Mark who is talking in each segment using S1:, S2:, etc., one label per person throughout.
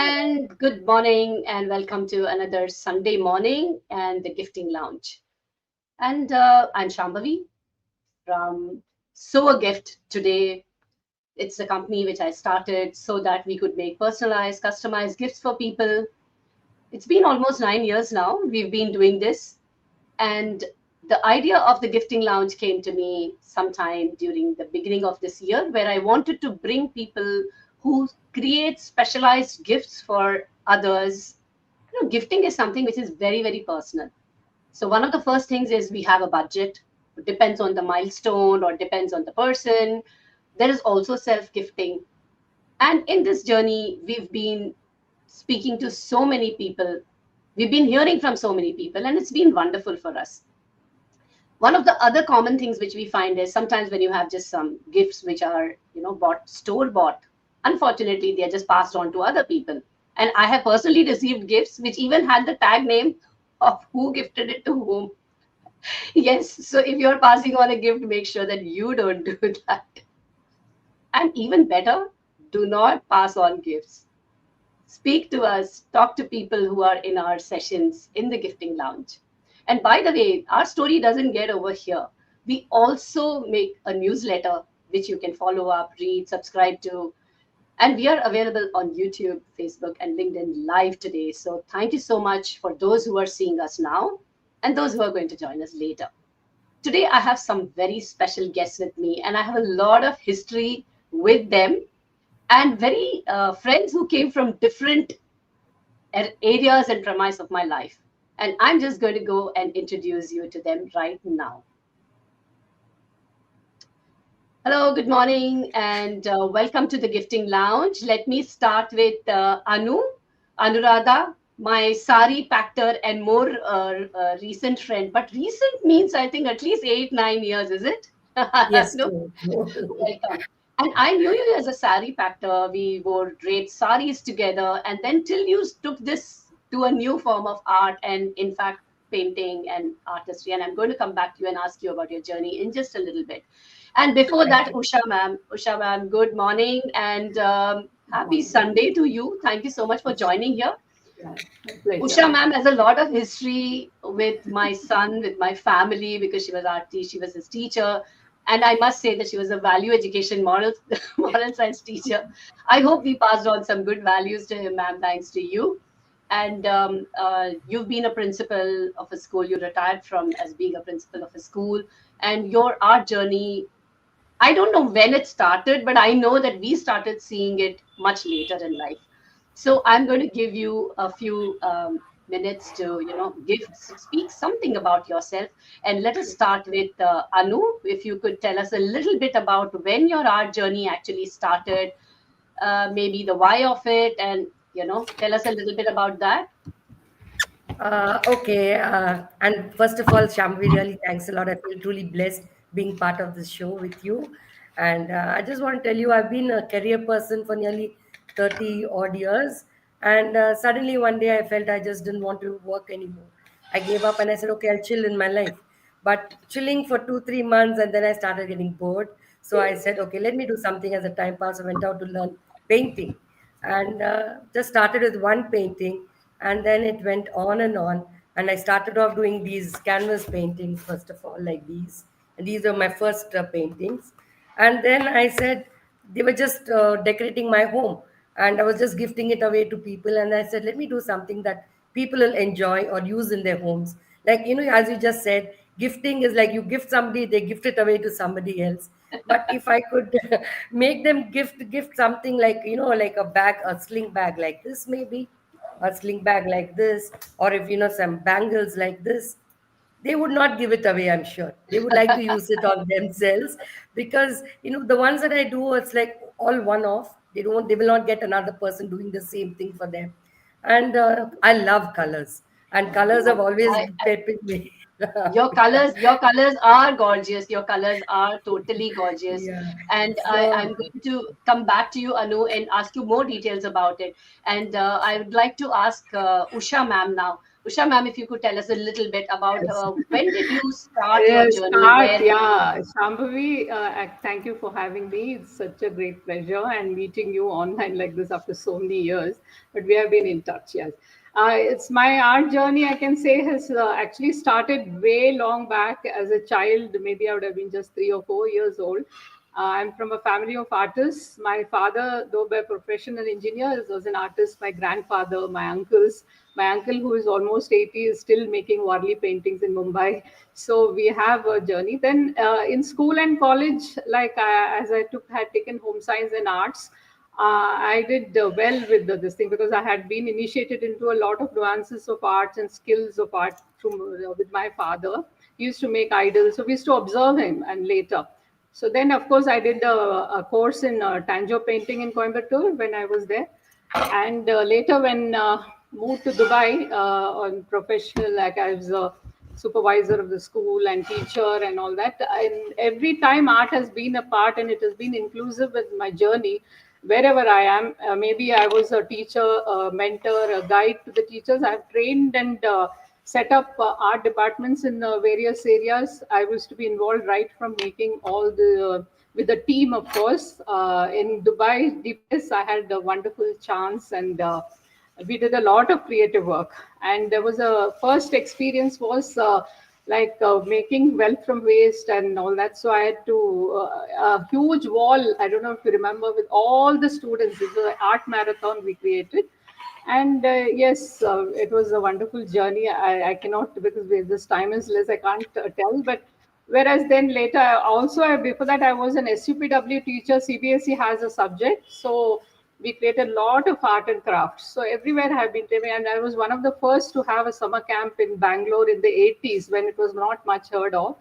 S1: And good morning, and welcome to another Sunday morning and the Gifting Lounge. And I'm Shambhavi from Sew a Gift today. It's a company which I started so that we could make personalized, customized gifts for people. It's been almost 9 years now. We've been doing this. And the idea of the Gifting Lounge came to me sometime during the beginning of this year, where I wanted to bring people who create specialized gifts for others. Gifting is something which is very, very personal. So one of the first things is we have a budget. It depends on the milestone or depends on the person. There is also self-gifting. And in this journey, we've been speaking to so many people. We've been hearing from so many people, and it's been wonderful for us. One of the other common things which we find is sometimes when you have just some gifts which are, bought, store bought, unfortunately, they are just passed on to other people. And I have personally received gifts which even had the tag name of who gifted it to whom. Yes, so if you're passing on a gift, make sure that you don't do that. And even better, do not pass on gifts. Speak to us, talk to people who are in our sessions in the Gifting Lounge. And by the way, our story doesn't get over here. We also make a newsletter which you can follow up, read, subscribe to. And we are available on YouTube, Facebook, and LinkedIn live today. So thank you so much for those who are seeing us now and those who are going to join us later. Today, I have some very special guests with me, and I have a lot of history with them and very friends who came from different areas and premise of my life. And I'm just going to go and introduce you to them right now. Hello, good morning, and welcome to the Gifting Lounge. Let me start with Anuradha, my sari pactor and more recent friend. But recent means, I think, at least 8-9 years, is it?
S2: Yes,
S1: No?
S2: true.
S1: Welcome. And I knew you as a sari pactor. We wore great saris together. And then till you took this to a new form of art and, in fact, painting and artistry. And I'm going to come back to you and ask you about your journey in just a little bit. And before
S2: Thank
S1: that,
S2: you.
S1: Usha ma'am, good morning and happy Sunday to you. Thank you so much for joining here.
S2: Yeah, my pleasure.
S1: Usha ma'am has a lot of history with my son, with my family, because she was his teacher. And I must say that she was a value education moral science teacher. I hope we passed on some good values to him, ma'am, thanks to you. And you've been a principal of a school. You retired from as being a principal of a school. And your art journey, I don't know when it started, but I know that we started seeing it much later in life. So I'm going to give you a few minutes to, speak something about yourself. And let us start with Anu. If you could tell us a little bit about when your art journey actually started, maybe the why of it, and, tell us a little bit about that.
S2: Okay, and first of all, Shambhavi, really thanks a lot. I feel truly blessed being part of this show with you. And I just want to tell you, I've been a career person for nearly 30 odd years. And suddenly one day I felt I just didn't want to work anymore. I gave up and I said, okay, I'll chill in my life. But chilling for 2, 3 months, and then I started getting bored. So I said, okay, let me do something as a time pass. I went out to learn painting and just started with one painting, and then it went on and on. And I started off doing these canvas paintings, first of all, like these, and these are my first paintings. And then I said they were just decorating my home, and I was just gifting it away to people. And I said, let me do something that people will enjoy or use in their homes. Like, as you just said, gifting is like you gift somebody, they gift it away to somebody else. But if I could make them gift something like, like a bag, a sling bag like this, maybe a sling bag like this, or if some bangles like this, they would not give it away. I'm sure they would like to use it on themselves, because the ones that I do, it's like all one off. They will not get another person doing the same thing for them. And I love colors, and colors have always
S1: I
S2: peppered me.
S1: your colors are gorgeous. Your colors are totally gorgeous.
S2: Yeah.
S1: And I'm
S2: So
S1: going to come back to you, Anu, and ask you more details about it. And I would like to ask Usha ma'am now. Usha ma'am, if you could tell us a little bit about
S2: Yes.
S1: when did you start your journey?
S3: Start,
S1: Where
S3: yeah. Shambhavi, thank you for having me. It's such a great pleasure and meeting you online like this after so many years. But we have been in touch, yes. It's my art journey, I can say, has actually started way long back as a child. Maybe I would have been just 3 or 4 years old. I'm from a family of artists. My father, though by profession an engineer, was an artist. My grandfather, my uncle who is almost 80 is still making Warli paintings in Mumbai. So we have a journey. Then in school and college, like as I had taken home science and arts, I did well with this thing because I had been initiated into a lot of nuances of arts and skills of art with my father. He used to make idols, so we used to observe him. And later, so then of course I did a course in Tanjore painting in Coimbatore when I was there, and later when moved to Dubai on professional, like I was a supervisor of the school and teacher and all that. And every time art has been a part, and it has been inclusive with my journey wherever I am. Maybe I was a teacher, a mentor, a guide to the teachers. I've trained and set up art departments in various areas. I was to be involved right from making all the with the team, of course. In Dubai DPS, I had a wonderful chance, and we did a lot of creative work. And there was a first experience was like making wealth from waste and all that. So I had to a huge wall. I don't know if you remember, with all the students. It was an art marathon we created, and yes, it was a wonderful journey. I cannot, because this time is less, I can't tell. But whereas then later, before that, I was an SUPW teacher. CBSE has a subject. So we created a lot of art and crafts. So everywhere I have been living. And I was one of the first to have a summer camp in Bangalore in the 80s when it was not much heard of.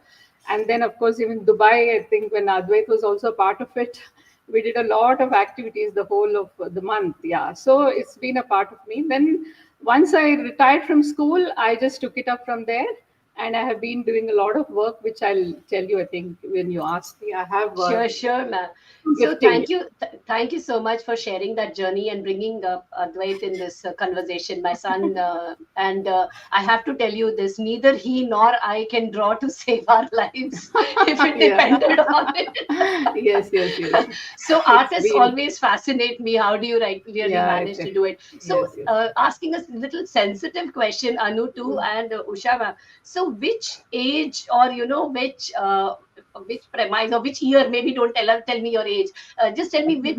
S3: And then, of course, even Dubai, I think when Advait was also part of it, we did a lot of activities the whole of the month. Yeah. So it's been a part of me. Then once I retired from school, I just took it up from there. And I have been doing a lot of work, which I'll tell you, I think, when you ask me. I have
S1: Sure, sure, ma'am. So
S3: gifting.
S1: thank you so much for sharing that journey and bringing up Advait in this conversation. My son, and I have to tell you this: neither he nor I can draw to save our lives if it
S3: Yeah.
S1: depended on it.
S3: Yes, yes, yes.
S1: So
S3: It's
S1: artists
S3: been,
S1: always fascinate me. How do you really
S3: yeah,
S1: manage to do it? So
S3: yes, yes.
S1: asking a little sensitive question, Anu too, and Usha ma'am. So which age, or which premise or which year? Maybe don't tell me your age. Just tell me which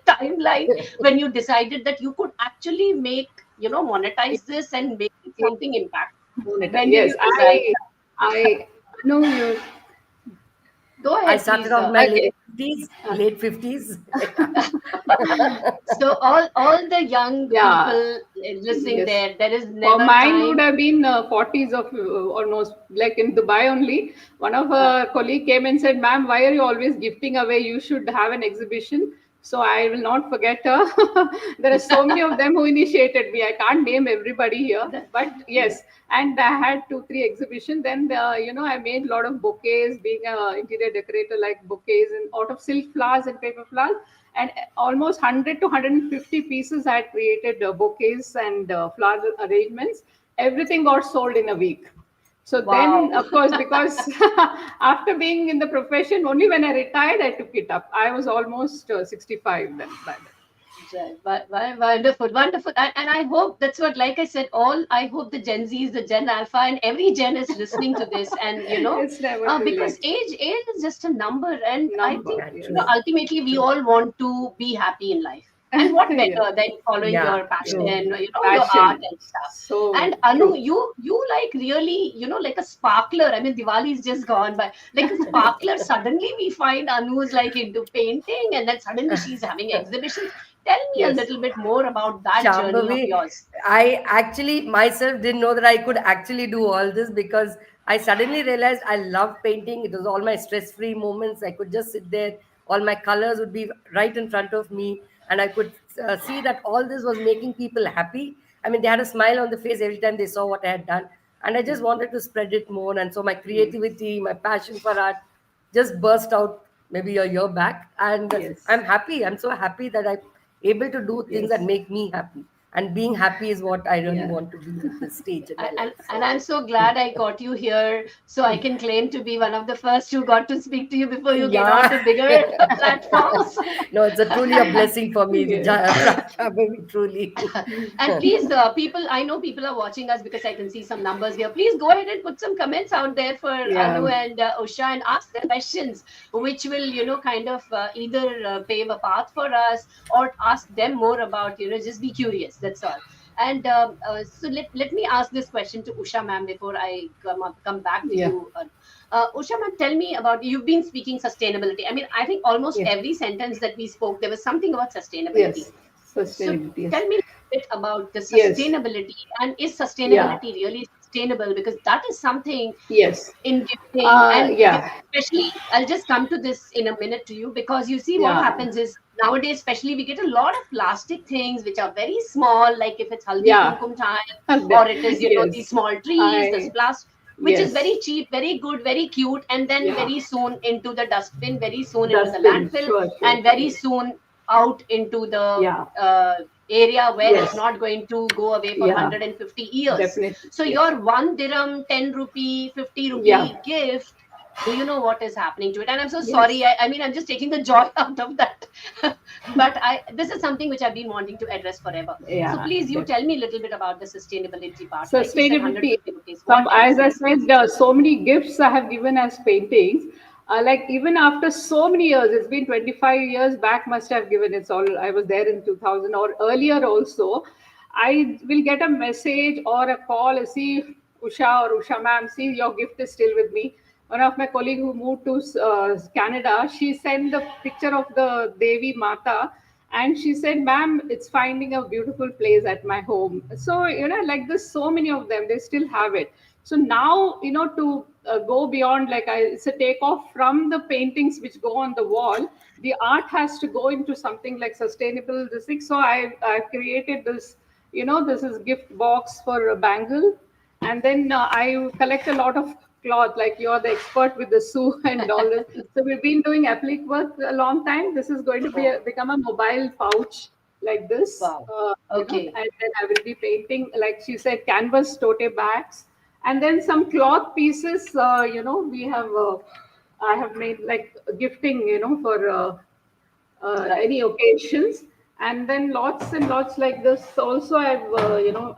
S1: timeline when you decided that you could actually make monetize this and make it something impact. When did
S3: Yes,
S1: you decide?
S3: I know you.
S1: Go
S2: I
S1: ahead,
S2: started
S1: please.
S2: off my
S3: Okay.
S2: late 50s, late 50s.
S1: So all the young
S3: Yeah.
S1: people listening
S3: Yes.
S1: there is
S3: For
S1: never
S3: mine would
S1: time.
S3: have been 40s of almost, like in Dubai only. One of
S1: Uh,
S3: a colleague came and said, "Ma'am, why are you always gifting away? You should have an exhibition." So I will not forget her. There are so many of them who initiated me. I can't name everybody here,
S1: the-
S3: but
S1: yeah.
S3: yes. And I had 2, 3 exhibitions. Then I made a lot of bouquets, being an interior decorator, like bouquets and out of silk flowers and paper flowers. And almost 100 to 150 pieces I had created, bouquets and flower arrangements. Everything got sold in a week. So then,
S1: Wow.
S3: of course, because after being in the profession, only when I retired, I took it up. I was almost 65 then by then.
S1: Right. Wonderful, wonderful. And I hope that's what, like I said, I hope the Gen Zs, the Gen Alpha, and every Gen is listening to this. And,
S3: It's never too
S1: because
S3: late.
S1: age is just a number. And I
S3: Number,
S1: think,
S2: Yeah,
S3: yes.
S2: true,
S1: ultimately we
S2: true.
S1: all want to be happy in life. And what
S3: Yes,
S1: better than following
S2: Yeah,
S1: your passion,
S3: yes.
S2: true.
S1: your art
S3: Passion.
S1: and stuff.
S3: So
S1: And Anu,
S3: true.
S1: you like really, like a sparkler. I mean, Diwali is just gone by. Like a sparkler. Suddenly we find Anu is like into painting, and then suddenly she's having exhibitions. Tell me a
S3: Yes.
S1: little bit more about that journey of
S2: Shambhavi,
S1: yours.
S2: I actually myself didn't know that I could actually do all this because I suddenly realized I love painting. It was all my stress free moments. I could just sit there, all my colors would be right in front of me, and I could see that all this was making people happy. I mean, they had a smile on the face every time they saw what I had done, and I just wanted to spread it more. And so, my creativity, my passion for art just burst out maybe a year back, and
S3: Yes.
S2: I'm happy. I'm so happy that I'm able to do things that
S3: Yes.
S2: make me happy. and being happy is what I really
S3: Yeah.
S2: want to be at this stage in my life.
S1: And
S2: So
S1: I'm so glad I got you here, so I can claim to be one of the first who got to speak to you before you get on
S2: yeah.
S1: to bigger platforms.
S2: No, it's a truly a blessing for me,
S3: Yes.
S2: Shambhavi, truly.
S1: And please, people, I know people are watching us because I can see some numbers here. Please go ahead and put some comments out there for
S3: Yeah.
S1: Anu and Usha and ask them questions, which will, kind of either pave a path for us or ask them more about, just be curious. That's all. And so let me ask this question to Usha ma'am before I come back to
S3: Yeah.
S1: you. Usha ma'am, tell me about, you've been speaking sustainability. I mean, I think almost
S3: Yeah.
S1: every sentence that we spoke, there was something about sustainability.
S3: Yes.
S1: So
S3: Sustainability. Yes.
S1: tell me a bit about the
S3: Yes.
S1: sustainability, and is
S3: Yeah.
S1: sustainability really sustainable? Because that is something
S3: Yes.
S1: in gifting and
S3: Yeah.
S1: especially, I'll just come to this in a minute to you, because you see what
S3: Yeah.
S1: happens is nowadays, especially, we get a lot of plastic things which are very small, like if it's haldi
S3: Yeah.
S1: kumkum time, or it is, these
S3: Yes.
S1: small trees, this
S3: I.
S1: plastic, which is
S3: Yes.
S1: very cheap, very good, very cute, and then
S3: Yeah.
S1: very soon into the dustbin, very soon into the
S3: Dustbin.
S1: landfill,
S3: Sure. Sure.
S1: and very
S3: Sure.
S1: soon out into the
S3: Yeah.
S1: area where it's
S3: Yes.
S1: not going to go away for
S3: Yeah.
S1: 150 years.
S3: Definitely.
S1: So
S3: Yes.
S1: your 1 dirham, 10 rupee, 50
S3: Yeah.
S1: rupee gift, do you know what is happening to it? And I'm so sorry.
S3: Yes.
S1: I mean, I'm just taking the joy out of that. But this is something which I've been wanting to address forever. So
S3: Yeah.
S1: please, you tell
S3: Definitely.
S1: me a little bit about the sustainability part. Like you said,
S3: Sustainability.
S1: 150 rupees.
S3: Some,
S1: What
S3: as
S1: else?
S3: I said, so many gifts I have given as paintings. Like even after so many years, it's been 25 years back. Must have given. It's all. I was there in 2000 or earlier also. I will get a message or a call. See, Usha or Usha ma'am, see your gift is still with me. One of my colleagues who moved to Canada, she sent the picture of the Devi Mata, and she said, ma'am, it's finding a beautiful place at my home. So like this, so many of them, they still have it. So now, to go beyond, like, it's a takeoff from the paintings which go on the wall. The art has to go into something like sustainable this thing. So I've created this, this is gift box for a bangle. And then I collect a lot of cloth, like you're the expert with the sew and all this. So we've been doing applique work a long time. This is going to be
S1: Oh,
S3: become a mobile pouch like this,
S1: wow. Okay.
S3: and then I will be painting, like she said, canvas tote bags, and then some cloth pieces. We have, I have made like gifting, for
S1: Right.
S3: any occasions, and then lots and lots like this. Also, I've,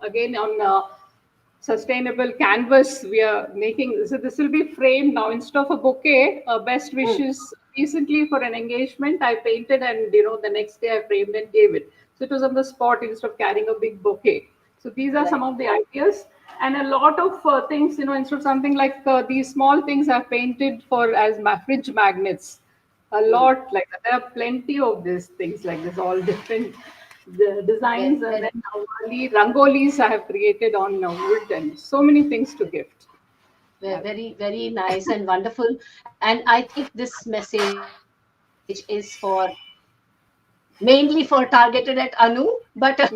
S3: again on sustainable canvas we are making. So this will be framed now instead of a bouquet. Best
S1: Mm,
S3: wishes. Recently for an engagement, I painted, and the next day I framed and gave it. So it was on the spot instead of carrying a big bouquet. So these are some
S1: right.
S3: of the ideas, and a lot of things. Instead of something like these small things I've painted for as my fridge magnets, a
S1: Mm.
S3: lot like that. There are plenty of these things like this, all different
S1: Very,
S3: designs, and
S1: very,
S3: then rangolis I have created on wood, and so many things to gift. Yeah.
S1: very, very nice and wonderful. And I think this message is for mainly for targeted at Anu, but is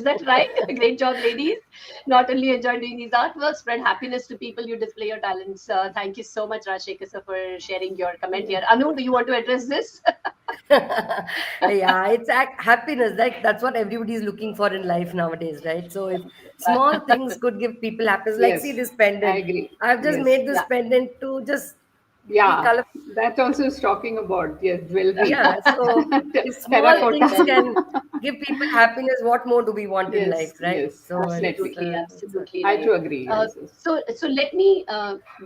S1: that
S3: Mhm.
S1: right? Great job, ladies. Not only enjoy doing these artworks, spread happiness to people, you display your talents. Thank you so much, Rajshekar sir, for sharing your comment here. Anu, do you want to address this?
S2: Yeah, it's happiness. That's what everybody is looking for in life nowadays, right? So if small things could give people happiness, like see
S3: Yes,
S2: this
S3: I
S2: pendant.
S3: agree.
S2: I've just
S3: Yes.
S2: made this
S1: Yeah,
S2: pendant to just be
S3: Yeah,
S2: colorful.
S3: that also is talking about, yes, jewelry.
S2: Yeah, so if small
S3: Terracotta.
S2: things
S1: very,
S2: can give people happiness, what more do we want in life,
S3: Yes,
S2: right?
S3: yes,
S2: So
S3: definitely.
S1: absolutely,
S2: it's a
S1: absolutely
S3: I
S1: right.
S3: too agree. Yes, yes.
S1: So let me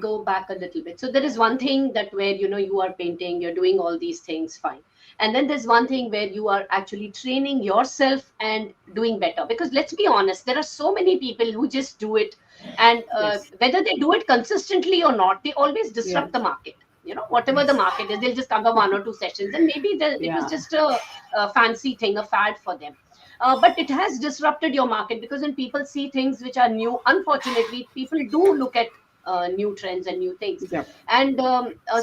S1: go back a little bit. So there is one thing that where you are painting, you're doing all these things, fine, and then there's one thing where you are actually training yourself and doing better. Because let's be honest, there are so many people who just do it, and
S3: Yes.
S1: whether they do it consistently or not, they always
S3: Yeah.
S1: disrupt the market. Whatever the
S3: Yes.
S1: market is, they'll just come for 1 or 2 sessions, and maybe it was
S3: Yeah.
S1: just a fancy thing, a fad for them. But it has disrupted your market, because when people see things which are new, unfortunately, people do look at new trends and new things.
S3: Yeah.
S1: And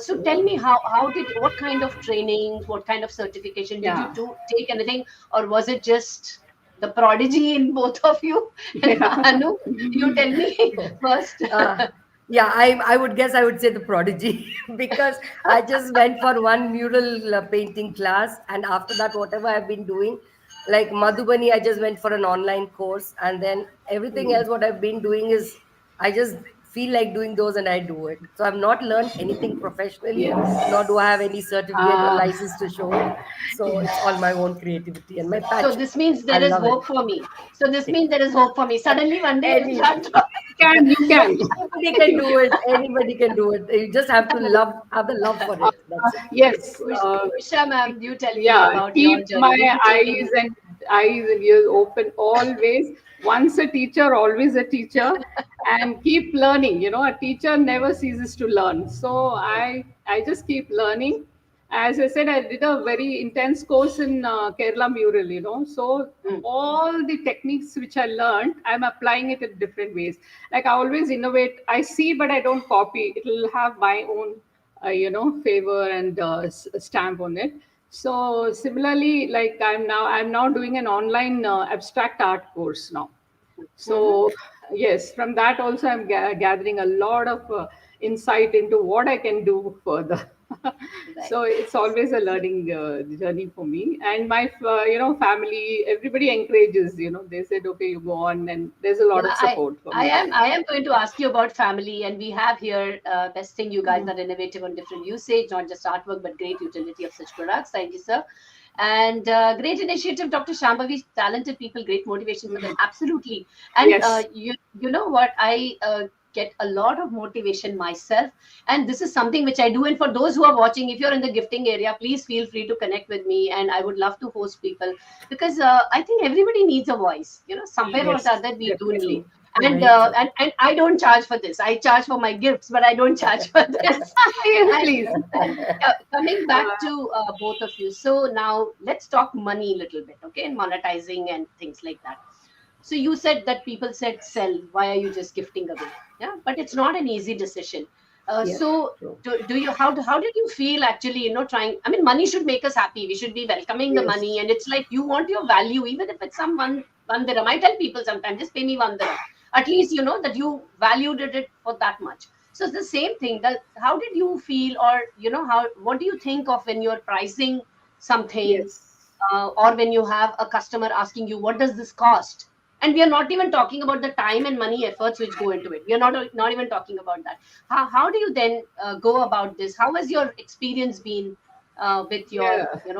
S1: so tell me, what kind of trainings, what kind of certification did you
S3: Yeah.
S1: take, anything, or was it just the prodigy in both of you?
S3: Yeah.
S1: Anu, you tell me first.
S2: Uh, yeah, I would guess I would say the prodigy because I just went for one mural painting class, and after that, whatever I've been doing, Like Madhubani, I just went for an online course, and then everything else what I've been doing is I just feel like doing those and I do it. So I've not learned anything professionally, nor do I have any
S3: Yes.
S2: certificate or
S3: Ah,
S2: license to show it. So it's all my own creativity and my
S1: So
S2: passion.
S1: this means
S2: I
S1: there is
S2: love it.
S1: hope for me. So this means there is hope for me. Suddenly one day it'll
S2: Any
S1: start.
S3: you can.
S2: Anybody can
S3: You
S2: do
S3: can.
S2: it. Anybody can do it. You just have to have the love for it. That's it.
S3: Yes.
S1: Usha ma'am, you tell me
S3: Yeah,
S1: about your
S3: keep
S1: journey.
S3: my
S1: What you take in?
S3: eyes and ears open always. Once a teacher, always a teacher, and keep learning. A teacher never ceases to learn. So I just keep learning. As I said, I did a very intense course in Kerala mural. So
S1: Mm.
S3: all the techniques which I learned, I'm applying it in different ways. Like I always innovate. I see, but I don't copy. It'll have my own favor and stamp on it. So similarly, like I'm now doing an online abstract art course now.
S1: Mhm.
S3: So yes, from that also I'm gathering a lot of insight into what I can do further.
S1: Right.
S3: So it's always a learning journey for me, and my family, everybody encourages. They said, okay, you go on, and there's a lot
S1: Yeah,
S3: of support for me.
S1: I am going to ask you about family, and we have here best thing, you guys are innovative on different usage, not just artwork, but great utility of such products. Thank you, sir. And great initiative, Dr. Shambhavi. Talented people, great motivation for them. Absolutely. And
S3: Yes,
S1: you know what? I get a lot of motivation myself, and this is something which I do. And for those who are watching, if you're in the gifting area, please feel free to connect with me, and I would love to host people because I think everybody needs a voice. Somewhere or the
S3: yes,
S1: other we do
S3: definitely.
S1: need. And
S2: Very true.
S1: I don't charge for this. I charge for my gifts, but I don't charge for this.
S3: Yes,
S1: And
S3: please.
S1: coming back
S3: Uh,
S1: to both of you, so now let's talk money a little bit, okay, and monetizing and things like that. So you said that people said sell. Why are you just gifting away? Yeah, but it's not an easy decision.
S3: yeah.
S1: So
S2: True.
S1: do you how did you feel actually? Trying. I mean, money should make us happy. We should be welcoming the money,
S3: Yes.
S1: and it's like you want your value, even if it's some one dirham. I tell people sometimes, just pay me one dirham. At least you know that you valued it for that much. So it's the same thing. That how did you feel, or how what do you think of when you're pricing something,
S3: Yes.
S1: or when you have a customer asking you, what does this cost? And we are not even talking about the time and money efforts which go into it. We are not even talking about that. How do you then go about this? How has your experience been with your
S3: Yeah.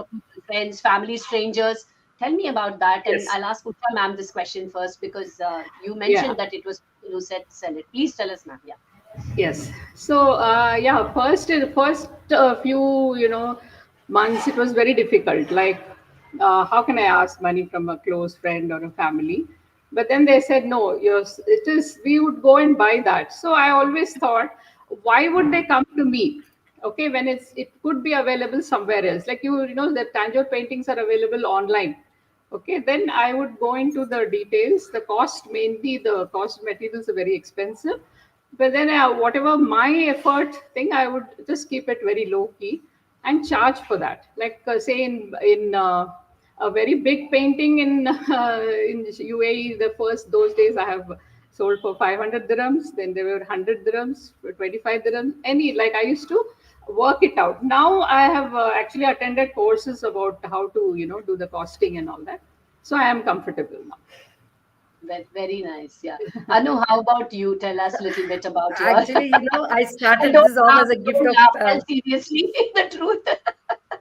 S1: friends, family, strangers? Tell me about that, and
S3: Yes.
S1: I'll ask Usha ma'am this question first because you
S3: Yeah.
S1: mentioned that it was people who said sell it. Please tell us, ma'am. Yeah.
S3: Yes. So yeah, first few months it was very difficult. Like, how can I ask money from a close friend or a family? But then they said no. Yes, it is. We would go and buy that. So I always thought, why would they come to me? Okay, when it could be available somewhere else. Like the Tanjore paintings are available online. Okay, then I would go into the details. The cost, mainly the cost of materials are very expensive. But then whatever my effort thing, I would just keep it very low key and charge for that. Like say in a very big painting in UAE, the first those days I have sold for 500 dirhams. Then there were 100 dirhams, 25 dirhams. Any like I used to work it out. Now I have actually attended courses about how to do the costing and all that. So I am comfortable now.
S1: Very nice. Yeah. Anu, how about you? Tell us a little bit about your.
S2: Actually, I
S1: And
S2: started
S1: don't
S2: this off
S1: laugh,
S2: as a gift
S1: don't
S2: of.
S1: laugh. Tell seriously the truth.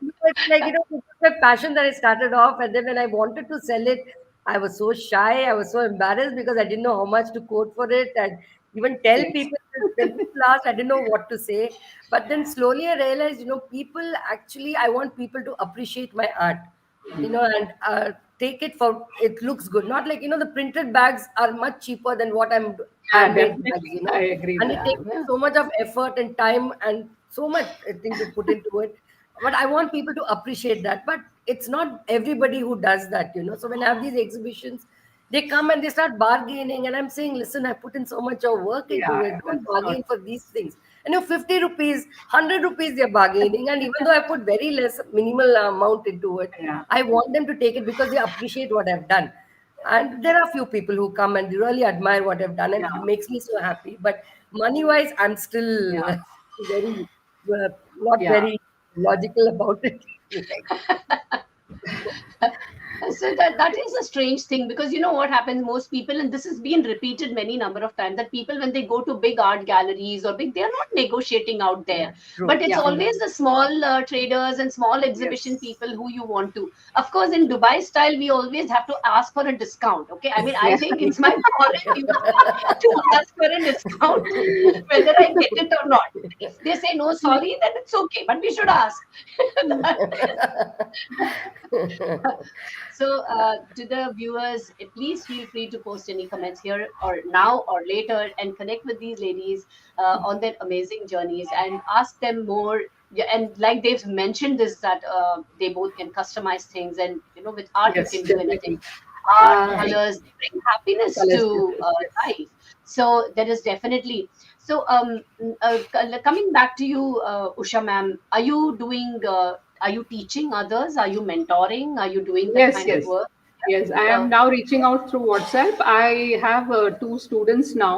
S2: No, it's like, it was my passion that I started off. And then when I wanted to sell it, I was so shy. I was so embarrassed because I didn't know how much to quote for it. And even tell
S3: Yes.
S2: people when people asked, I didn't know what to say. But then slowly I realized, people actually, I want people to appreciate my art, and take it for it looks good. Not like, the printed bags are much cheaper than what I'm
S3: Yeah,
S2: handmade bags,
S3: definitely. I agree
S2: and
S3: with
S2: it
S1: Yeah,
S3: you.
S2: takes
S1: yeah.
S2: so much of effort and time and so much thing to put into it. But I want people to appreciate that. But it's not everybody who does that. So when I have these exhibitions, they come and they start bargaining, and I'm saying, listen, I put in so much of work into
S3: Yeah,
S2: it. Don't
S3: that's not.
S2: bargain for these things. 50 rupees, 100 rupees, they're bargaining. And even though I put very less, minimal amount into it,
S3: Yeah,
S2: I want them to take it because they appreciate what I've done. And there are few people who come and they really admire what I've done, and it
S3: yeah,
S2: makes me so happy. But money wise, I'm still
S3: yeah,
S2: very, not
S3: yeah.
S2: very logical about it. Like,
S1: So that is a strange thing, because you know what happens, most people, and this has been repeated many number of times, that people when they go to big art galleries or big, they are not negotiating out
S2: Yeah,
S1: there, but
S2: true,
S1: it's
S3: Yeah.
S2: true.
S1: always the small traders and small exhibition
S3: Yes.
S1: people who you want to. Of course, in Dubai style, we always have to ask for a discount. Okay, I mean, I
S3: Yeah.
S1: think it's my moral duty to ask for a discount whether I get it or not. If they say no, sorry, then it's okay, but we should ask. So, to the viewers, please feel free to post any comments here or now or later, and connect with these ladies on their amazing journeys and ask them more. Yeah, and like they've mentioned this, that they both can customize things, and you know, with art you
S3: Yes,
S1: can do anything.
S3: definitely.
S1: Art,
S3: Uh,
S1: colors bring happiness
S3: Colors.
S1: to
S3: Yes, yes.
S1: life. So there is definitely. So coming back to you, Usha ma'am, are you doing? Are you teaching others? Are you mentoring? Are you doing that
S3: Yes,
S1: kind of
S3: yes,
S1: work?
S3: yes. I
S1: Yeah.
S3: am now reaching out through WhatsApp. I have two students now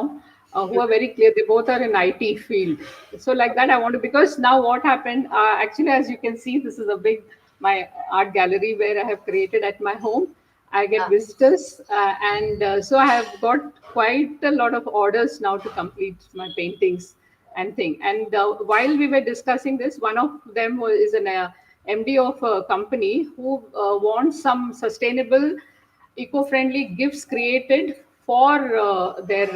S3: who are very clear. They both are in IT field. So like that, I want to, because now what happened? Actually, as you can see, this is a big my art gallery where I have created at my home. I get
S1: Ah,
S3: visitors, and so I have got quite a lot of orders now to complete my paintings and thing. And while we were discussing this, one of them is an MD of a company who wants some sustainable, eco-friendly gifts created for their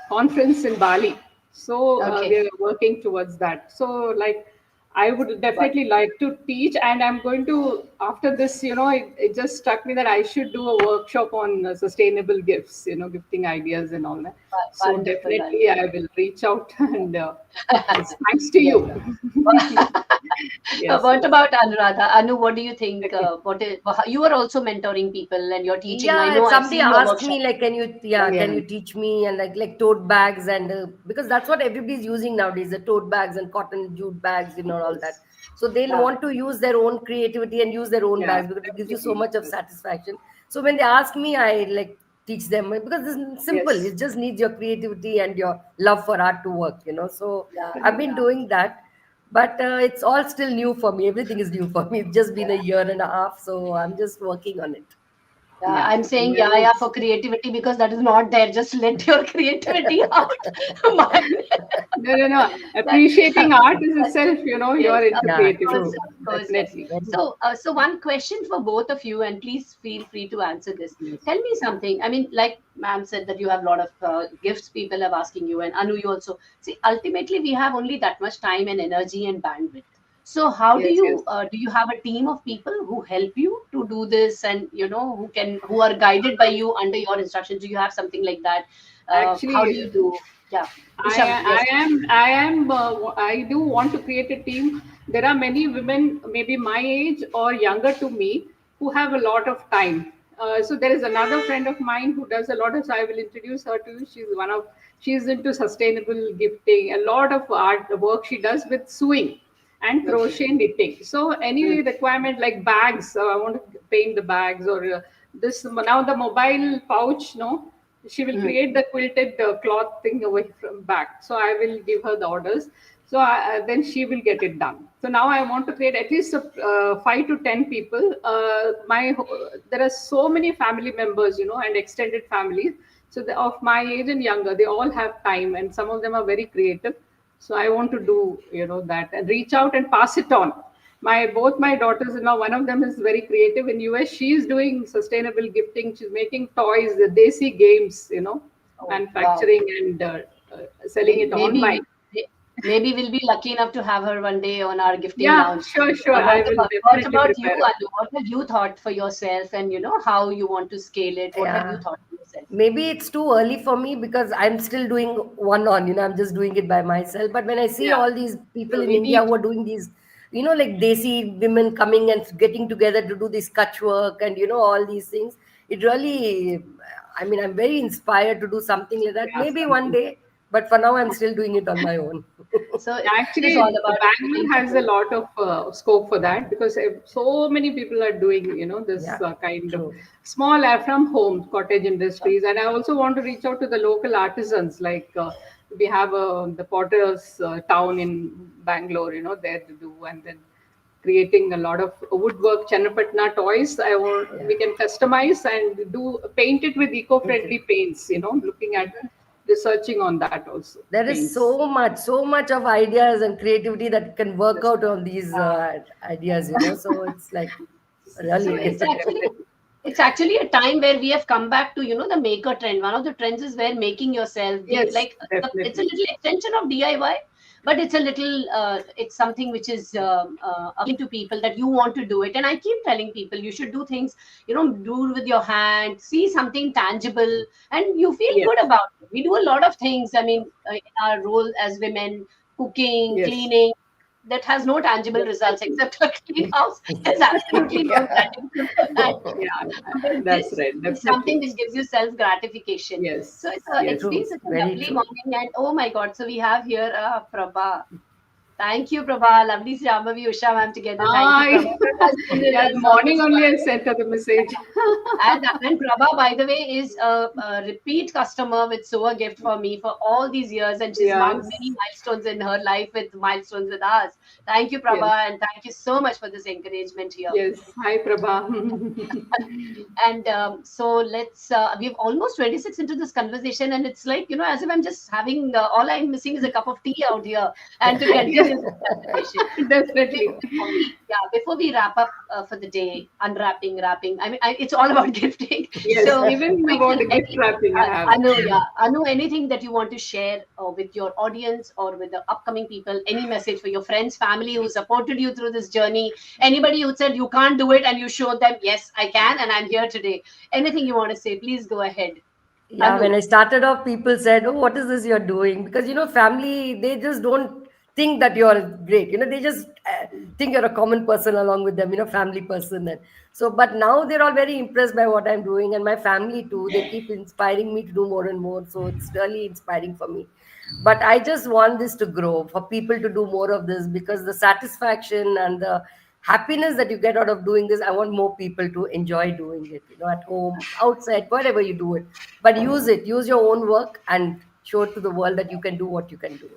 S3: conference in Bali. So we
S1: okay.
S3: are working towards that. So like I would
S1: Well,
S3: definitely like to teach, and I'm going to, after this, it just struck me that I should do a workshop on sustainable gifts, gifting ideas and all that. So
S1: wonderful,
S3: definitely I will reach out and yes, thanks to
S1: yeah.
S3: you. Yes,
S1: What
S3: yes.
S1: about Anuradha? Anu, what do you think?
S3: Okay.
S1: What is, you are also mentoring people and you're teaching. I
S2: Yeah,
S1: know I've
S2: somebody
S1: seen your
S2: asked
S1: workshop.
S2: me like, can you,
S1: Yeah.
S2: yeah, can
S3: Yeah.
S2: you teach me, and like tote bags, and because that's what everybody's using nowadays, the tote bags and cotton jute bags, all that.
S1: Yes.
S2: So they'll
S1: Yeah.
S2: want to use their own creativity and use their own
S3: Yeah.
S2: bags because it gives you so
S3: Definitely.
S2: much of
S3: Yes.
S2: satisfaction. So when they ask me, I like teach them because it's simple.
S3: Yes.
S2: It just needs your creativity and your love for art to work. So
S1: Yeah.
S2: I've been
S1: Yeah.
S2: doing that. But it's all still new for me. Everything is new for me. It's just been a year and a half, so I'm just working on it.
S1: Yeah,
S3: Yeah.
S1: I'm saying
S3: Well,
S1: yeah, yeah, for creativity, because that is not there. Just let your creativity out. Mine-
S3: no, no, no.
S1: that,
S3: Appreciating art is itself, you
S1: yes,
S3: are into
S2: Yeah,
S3: creativity.
S2: true.
S1: of course, yes.
S3: Definitely.
S2: Very
S1: So one question for both of you, and please feel free to answer this.
S3: Yes.
S1: Tell me something. I mean, like ma'am said that you have a lot of gifts people have asking you, and Anu, you also. See, ultimately, we have only that much time and energy and bandwidth. So how
S3: Yes, yes.
S1: do you have a team of people who help you to do this, and who are guided by you under your instructions? Do you have something like that? How do
S3: Actually,
S1: you do? Yeah,
S3: I,
S1: Usha, yes,
S3: I do want to create a team. There are many women, maybe my age or younger to me, who have a lot of time. So there is another friend of mine who does a lot of. So I will introduce her to you. She's into sustainable gifting. A lot of art work she does with sewing and
S1: okay.
S3: crochet knitting. So
S1: Hmm.
S3: any requirement like bags, I want to paint the bags, or this now the mobile pouch, no, she will
S1: Hmm.
S3: create the quilted cloth thing away from back. So I will give her the orders. So then she will get it done. So now I want to create at least 5 to 10 people. There are so many family members, and extended families. So of my age and younger, they all have time, and some of them are very creative. So I want to do, that, and reach out and pass it on. My daughters, one of them is very creative in US. She is doing sustainable gifting. She's making toys, they see games,
S1: Oh, wow.
S3: manufacturing and selling it
S1: Maybe
S3: online.
S1: maybe we'll be lucky enough to have her one day on our gifting
S3: Yeah,
S1: lounge.
S3: sure, sure. I will
S1: What
S3: definitely
S1: about you,
S3: prepare.
S1: Anu? What have you thought for yourself, and how you want to scale it? What have you
S2: Yeah.
S1: thought for yourself?
S2: Maybe it's too early for me because I'm still doing one I'm just doing it by myself. But when I see
S3: Yeah.
S2: all these people
S3: No,
S2: in
S3: we
S2: India
S3: need.
S2: who are doing these, like Desi women coming and getting together to do this kutch work and, all these things, it really, I mean, I'm very inspired to do something like that.
S3: Yeah,
S2: Maybe one
S3: something.
S2: day, but for now, I'm still doing it on my own.
S1: So it is all
S3: Actually,
S1: about
S3: Bangalore
S1: giving
S3: has a
S1: support.
S3: lot of scope for that, because so many people are doing, this
S2: Yeah,
S3: kind of
S2: true.
S3: small from home cottage industries. And I also want to reach out to the local artisans. Like we have the Potter's town in Bangalore, there to do, and then creating a lot of woodwork Channapatna toys.
S2: Yeah.
S3: We can customize and do paint it with eco-friendly paints. Looking at researching on that also
S2: There is
S3: paints.
S2: so much of ideas and creativity that can work
S3: Yes.
S2: out on these ideas, So it's like
S1: So
S2: really.
S3: Definitely.
S1: it's actually a time where we have come back to the maker trend. One of the trends is where making yourself
S3: Yes,
S1: like it's a
S3: definitely.
S1: little extension of DIY, but it's a little it's something which is appealing to people that you want to do it. And I keep telling people you should do things, do with your hand, see something tangible, and you feel
S3: Yes,
S1: good about it. We do a lot of things. I mean, in our role as women, cooking,
S3: yes,
S1: cleaning, that has no tangible results
S3: definitely.
S1: except a clean house. There's absolutely no
S2: Yeah.
S1: gratitude for that.
S3: Yeah,
S1: But
S3: that's
S1: this
S3: right.
S1: is something
S3: Definitely.
S1: which gives you self gratification. So
S3: Yes,
S1: it's
S3: yes,
S1: been
S2: True.
S3: yes.
S1: such a
S2: Very
S1: lovely
S2: true.
S1: morning, and oh my God, so we have here Prabha. Thank you, Prabha. Lovely Shambhavi Usha ma'am together. Thank you,
S3: Hi.
S1: Prabha. Has been with
S3: Yeah,
S1: us
S3: morning
S1: almost
S3: only I
S1: 1 year.
S3: sent her the message.
S1: And Prabha, by the way, is a repeat customer with Soa Gift for me for all these years, and she's marked
S3: Yes,
S1: many milestones in her life with milestones with us. Thank you,
S3: yes,
S1: Prabha, and thank you so much for this encouragement here.
S3: yes. Hi, Prabha.
S1: And so we've almost 26 into this conversation, and it's like, as if I'm just having, all I'm missing is a cup of tea out here and to continue this conversation.
S3: Definitely.
S1: Before we wrap up for the day, unwrapping, wrapping, I mean, it's all about gifting.
S3: Yes,
S1: So,
S3: even about the
S1: quickly,
S3: gift wrapping, I have.
S1: Anu, anything that you want to share with your audience or with the upcoming people, any message for your friends, family who supported you through this journey, anybody who said you can't do it and you showed them, yes, I can, and I'm here today. Anything you want to say, please go ahead.
S2: Yeah, when
S1: Anu.
S2: I started off, people said, "Oh, what is this you're doing?" Because family, they just don't think that you're great. They just think you're a common person along with them. Family person. And so, but now they're all very impressed by what I'm doing, and my family too. They keep inspiring me to do more and more. So it's really inspiring for me. But I just want this to grow for people to do more of this because the satisfaction and the happiness that you get out of doing this, I want more people to enjoy doing it. At home, outside, wherever you do it, but use your own work and show it to the world that you can do what you can do.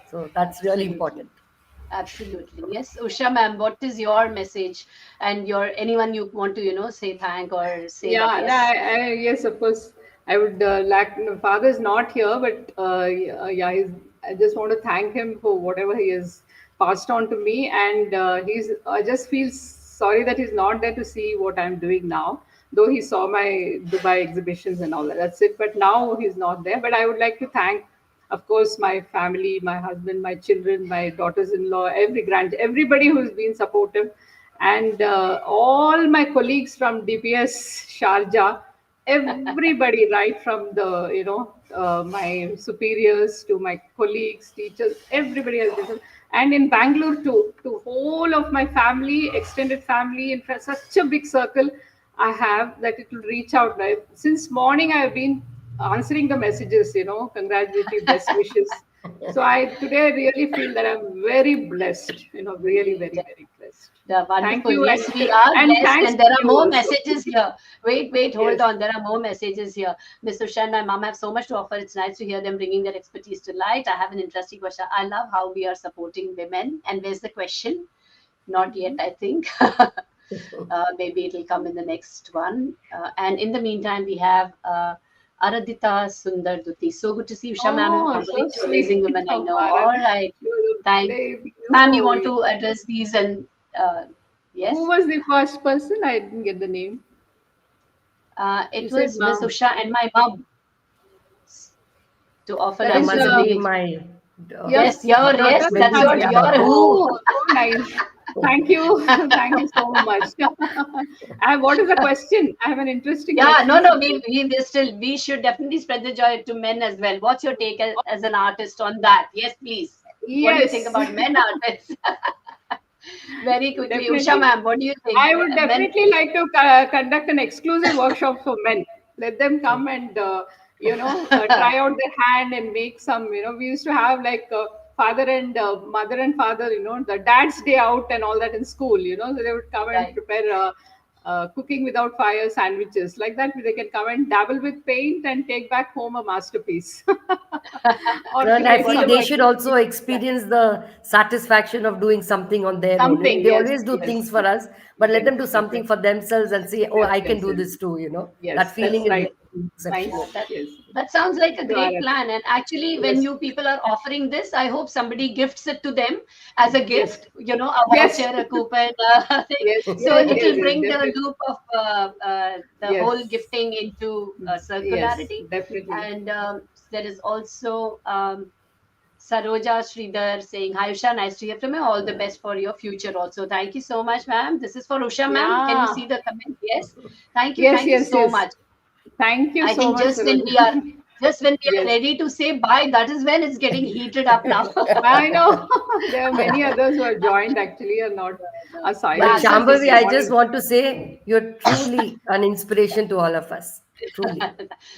S2: So that's really
S1: Absolutely.
S2: important.
S1: Absolutely. Yes. Usha ma'am, what is your message and your anyone you want to, say thank or say that
S3: Yeah, no,
S1: yes.
S3: yes, of course. I would like. My father is not here, but yeah, I just want to thank him for whatever he has passed on to me, and I just feel sorry that he's not there to see what I'm doing now. Though he saw my Dubai exhibitions and all that. That's it. But now he's not there. But I would like to thank, of course, my family, my husband, my children, my daughters-in-law, everybody who's been supportive, and all my colleagues from DPS Sharjah, everybody, right from the my superiors to my colleagues, teachers, everybody has been, and in Bangalore too, to whole of my family, extended family, in fact, such a big circle I have that it will reach out. Right? Since morning, I have been answering the messages, congratulatory best wishes. So I today really feel that I'm very blessed, really
S1: Indeed.
S3: very, very blessed. Thank
S1: Wonderful.
S3: you,
S1: Yes, we are
S3: and
S1: blessed,
S3: thanks
S1: and
S3: to
S1: there are
S3: you
S1: more
S3: also.
S1: messages here. Wait, hold
S3: Yes,
S1: on. There are more messages here. Mr. Usha and my mom have so much to offer. It's nice to hear them bringing their expertise to light. I have an interesting question. I love how we are supporting women. And where's the question? Not yet, I think. Maybe it'll come in the next one. And in the meantime, we have Aradhita Sundar Duti. So good to see Usha ma'am and
S3: oh,
S1: Shambhavi,
S3: so
S1: two amazing
S3: sweet
S1: women I
S3: of
S1: know.
S3: Bharat.
S1: All right.
S3: She was
S1: Thank
S3: very
S1: ma'am. You
S3: beautiful.
S1: want to address these and
S3: Who
S1: yes?
S3: was the first person? I didn't get the name. You
S1: It
S3: said
S1: was Miss
S3: mom.
S1: Usha and my mom to offer
S3: That
S2: Yeah,
S3: is
S1: nicely
S2: must
S1: the
S2: be
S1: gift.
S2: my
S3: your
S1: Yes, your yes,
S3: daughter's
S1: that's
S2: husband's.
S1: what
S3: husband.
S1: your
S2: Yeah.
S1: who.
S3: Oh, so nice. Thank you. Thank you so much. What is the question? I have an interesting
S1: Yeah, no,
S3: question
S1: no,
S3: for you.
S1: we should definitely spread the joy to men as well. What's your take as an artist on that? Yes, please. What do you think
S3: Yes,
S1: about men artists? Very quickly, Usha
S3: definitely.
S1: ma'am, what do you think?
S3: I would
S1: Men,
S3: definitely like to conduct an exclusive workshop for men. Let them come and try out their hand and make some. We used to have like father and mother and father. The dad's day out and all that in school. So they would come and
S1: right.
S3: prepare. cooking without fire sandwiches like that. They can come and dabble with paint and take back home a masterpiece or
S2: And I
S3: create
S2: feel
S1: Whatever
S2: they
S3: something.
S2: should also experience the satisfaction of doing something on their own.
S3: Something,
S2: They
S3: yes,
S2: always do
S3: yes,
S2: things for us, but let them do something
S3: definitely.
S2: for themselves and say, "Oh, I can do
S3: Definitely.
S2: this too."
S3: Yes,
S2: That
S3: that's
S2: feeling is
S3: right.
S2: very
S3: Nice.
S1: Yeah,
S2: exceptional.
S1: that
S3: Yes.
S1: that sounds like a
S3: You are
S1: great plan. And actually, when
S3: yes,
S1: you people are offering this, I hope somebody gifts it to them as a
S3: yes,
S1: gift. A
S3: yes,
S1: voucher, a coupon, thing.
S3: yes,
S1: So
S3: yes, yes,
S1: it'll
S3: yes,
S1: bring the
S3: definitely.
S1: loop of the whole
S3: Yes,
S1: gifting into
S3: yes,
S1: circularity.
S3: definitely.
S1: And there is also Saroja Sridhar saying, "Hi Usha, nice to hear from you. All the best for your future also." Thank you so much, ma'am. This is for Usha, ma'am. Can you
S3: Yeah.
S1: see the comment? Yes.
S3: Yes,
S1: Thank you
S3: yes,
S1: so
S3: yes.
S1: much.
S3: Thank you
S1: I
S3: so
S1: think
S3: much, Saroj.
S1: just when we are
S3: Yes,
S1: ready to say bye, that is when it's getting heated up now.
S3: I know. There are many others who are joined actually are not are
S2: But
S1: Yeah,
S3: silent.
S1: so
S3: Just
S1: this
S2: Shambhavi,
S3: they
S1: is
S2: I just
S3: wanted.
S2: want to say you're truly an inspiration to all of us. Truly.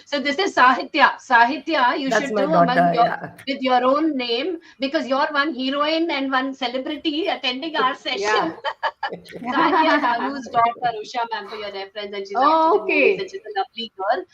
S1: so this is Sahitya. Sahitya, you
S2: That's
S1: should
S2: my
S1: do among
S2: daughter.
S1: your
S2: Yeah.
S1: with your own name because you're one heroine and one celebrity attending our
S3: Yeah.
S1: session. Sahitya Sahu's daughter, Usha ma'am, for your reference, and she's acted
S3: Oh,
S1: in movies, and
S3: okay.
S1: she's a lovely girl,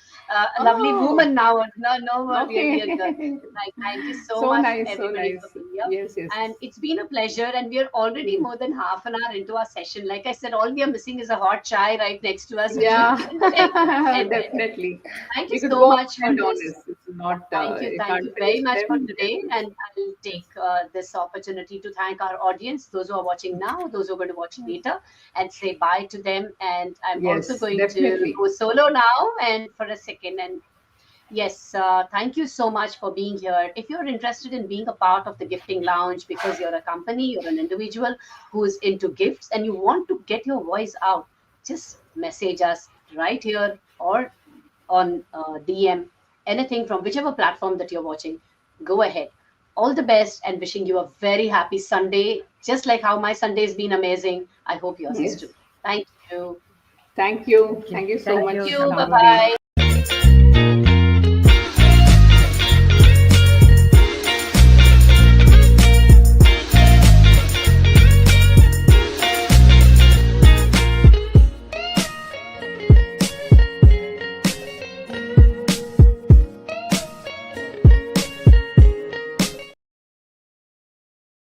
S1: a lovely
S3: Oh,
S1: woman now, no more really a girl.
S3: okay.
S1: Thank you so
S3: So
S1: much,
S3: nice, so
S1: everybody, for
S3: nice.
S1: being here.
S3: Yes, yes.
S1: And it's been a pleasure, and we are already
S3: Yes.
S1: more than half an hour into our session. Like I said, all we are missing is a hot chai right next to us, which we
S3: Yeah,
S1: can take and
S3: definitely.
S1: thank you
S3: We could
S1: so
S3: go on
S1: much for
S3: and on.
S1: this.
S3: It's not, you
S1: Thank
S3: can't
S1: you
S3: finish
S1: very much for
S3: them.
S1: today.
S3: Yes,
S1: And I'll take this opportunity to thank our audience, those who are watching now, those who are going to watch later, and say bye to them. And I'm also
S3: yes,
S1: going to
S3: definitely.
S1: go solo now and for a second. And yes, thank you so much for being here. If you're interested in being a part of the gifting lounge because you're a company, you're an individual who's into gifts and you want to get your voice out, just message us right here or on DM, anything from whichever platform that you're watching. Go ahead. All the best and wishing you a very happy Sunday. Just like how my Sunday has been amazing, I hope yours is
S3: Yes.
S1: too. Thank you.
S3: Thank you.
S2: Thank you.
S3: Thank you so
S2: Thank
S1: Thank
S2: you,
S3: much,
S1: you. Bye
S2: Shambhavi.
S3: Shambhavi.
S1: bye.